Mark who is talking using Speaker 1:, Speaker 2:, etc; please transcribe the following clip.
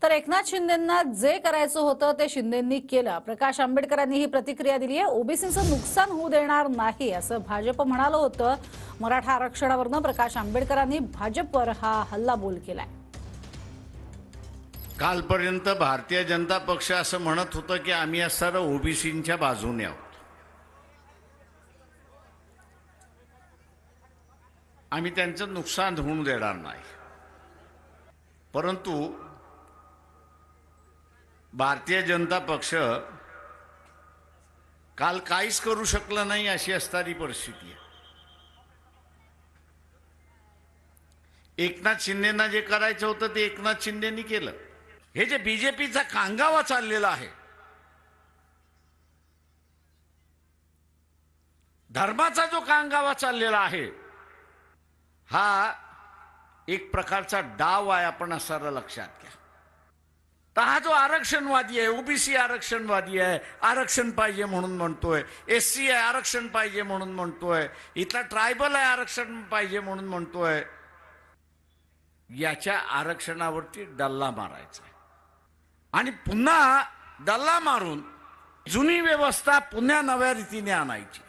Speaker 1: तर एकनाथ शिंदेंना जे करायचं होतं ते शिंदेंनी केलं. प्रकाश आंबेडकरांनी ही प्रतिक्रिया दिली आहे. ओबीसीचं नुकसान होऊ देणार नाही असं भाजप म्हणालं होतं. मराठा आरक्षणावरनं प्रकाश आंबेडकरांनी भाजपवर हा हल्लाबोल केलाय.
Speaker 2: कालपर्यंत भारतीय जनता पक्ष असं म्हणत होतं की आम्ही सर्व ओबीसींच्या बाजूने आहोत, आम्ही त्यांचं नुकसान होऊ देणार नाही. परंतु भारतीय जनता पक्ष काल काहीच करू शकलं नाही अशी असणारी परिस्थिती आहे. एकनाथ शिंदेंना जे करायचं होतं ते एकनाथ शिंदेंनी केलं. हे जे बीजेपीचा कांगावा चाललेला आहे, धर्माचा जो कांगावा चाललेला आहे, हा एक प्रकारचा डाव आहे. आपण असं लक्षात घ्या. तर हा जो आरक्षणवादी आहे, ओबीसी आरक्षणवादी आहे, आरक्षण पाहिजे म्हणून म्हणतोय, एससी आहे आरक्षण पाहिजे म्हणून म्हणतोय, इथला ट्रायबल आहे आरक्षण पाहिजे म्हणून म्हणतोय, याच्या आरक्षणावरती डल्ला मारायचा आणि पुन्हा डल्ला मारून जुनी व्यवस्था पुन्हा नव्या रीतीने आणायची.